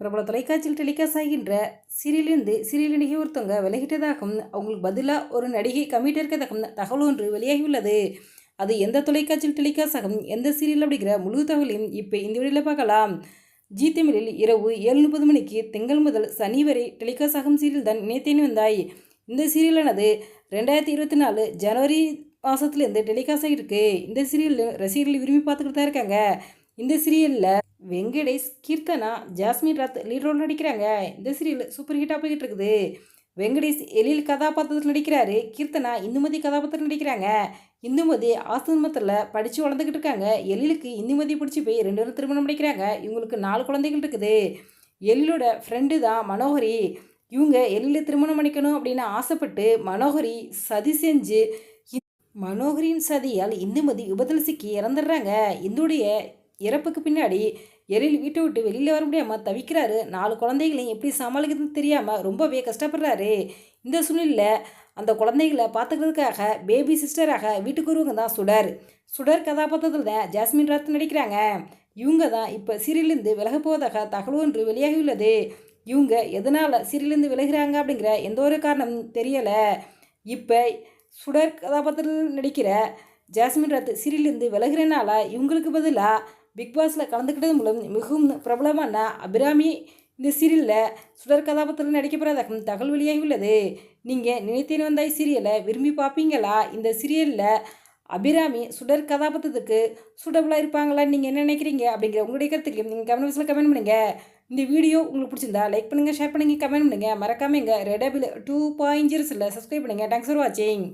பிரபல தொலைக்காட்சியில் டெலிகாஸ்ட் ஆகின்ற சீரியலிருந்து சீரியல் நடிகை ஒருத்தவங்க விலகிட்டதாகவும் அவங்களுக்கு பதிலாக ஒரு நடிகை கம்மிட்டு இருக்கிறதாகவும் தகவல் ஒன்று வெளியாகியுள்ளது. அது எந்த தொலைக்காட்சியில் டெலிகாஸ்ட் ஆகும், எந்த சீரியல் அப்படிங்கிற முழு தகவலையும் இப்போ இந்த வீடியோவில் பார்க்கலாம். ஜி தமிழில் இரவு 7:30 மணிக்கு திங்கள் முதல் சனி வரை டெலிகாஸ்ட் ஆகும் சீரியல் தான் நினைத்தேன் வந்தாய். இந்த சீரியலானது 2024 ஜனவரி மாதத்துலேருந்து டெலிகாஸ்ட் ஆகியிருக்கு. இந்த சீரியல் ரசிகர்கள் விரும்பி பார்த்துக்கிட்டு தான் இருக்காங்க. இந்த சீரியலில் வெங்கடேஷ், கீர்த்தனா, ஜாஸ்மின் ராத் லீட் ரோல் நடிக்கிறாங்க. இந்த சீரியல் சூப்பர் ஹிட்டாக போய்கிட்டு இருக்குது. வெங்கடேஷ் எழில் கதாபாத்திரத்தில் நடிக்கிறாரு. கீர்த்தனா இந்துமதி கதாபாத்திரம் நடிக்கிறாங்க. இந்துமதி ஆசிரமத்தில் படித்து வளர்ந்துக்கிட்டு இருக்காங்க. எழிலுக்கு இந்துமதி பிடிச்சி போய் 2 பேரும் திருமணம் பண்ணிக்கிறாங்க. இவங்களுக்கு 4 குழந்தைகள் இருக்குது. எழிலோட ஃப்ரெண்டு தான் மனோகரி. இவங்க எழிலை திருமணம் பண்ணிக்கணும் அப்படின்னு ஆசைப்பட்டு மனோகரி சதி செஞ்சு மனோகரியின் சதியால் இந்துமதி விபத்தில் சிக்கி இறந்துடுறாங்க. இந்துடைய இறப்புக்கு பின்னாடி எழில் வீட்டை விட்டு வெளியில் வர முடியாமல் தவிக்கிறாரு. 4 குழந்தைகளையும் எப்படி சமாளிக்கிறதுன்னு தெரியாமல் ரொம்பவே கஷ்டப்படுறாரு. இந்த சூழ்நிலையில் அந்த குழந்தைகளை பார்த்துக்கிறதுக்காக பேபி சிஸ்டராக வீட்டுக்கு வருவங்க தான் சுடர் கதாபாத்திரத்தில் தான் ஜாஸ்மின் ராத் நடிக்கிறாங்க. இவங்க தான் இப்போ சீரியலேருந்து விலக போவதாக தகவல் ஒன்று வெளியாகியுள்ளது. இவங்க எதனால் சீரியலேருந்து விலகிறாங்க அப்படிங்கிற எந்த ஒரு காரணம் தெரியலை. இப்போ சுடர் கதாபாத்திரத்தில் நடிக்கிற ஜாஸ்மின் ராத் சீரியலேருந்து விலகிறனால இவங்களுக்கு பதிலாக பிக் பாஸில் கலந்துக்கிட்டது மூலம் மிகவும் பிரபலமான அபிராமி இந்த சீரியலில் சுடர் கதாபாத்திரத்தில் நடிக்க போகிறதாகவும் தகவல் வெளியாகியுள்ளது. நீங்கள் நினைத்தேன் வந்தாய் சீரியலை விரும்பி பார்ப்பீங்களா? இந்த சீரியலில் அபிராமி சுடர் கதாபாத்திரத்துக்கு சூட்டபுளாக இருப்பாங்களான்னு நீங்கள் என்ன நினைக்கிறீங்க அப்படிங்கிற உங்களுடைய கருத்துக்கு நீங்கள் கமெண்ட் பாக்ஸில் கமெண்ட் பண்ணுங்கள். இந்த வீடியோ உங்களுக்கு பிடிச்சிருந்தா லைக் பண்ணுங்கள், ஷேர் பண்ணுங்கள், கமெண்ட் பண்ணுங்கள். மறக்காமல் எங்கள் ரெட் ஆப்பிள் 2.0 சப்ஸ்கிரைப் பண்ணுங்கள். தேங்க்ஸ் ஃபார் வாட்சிங்.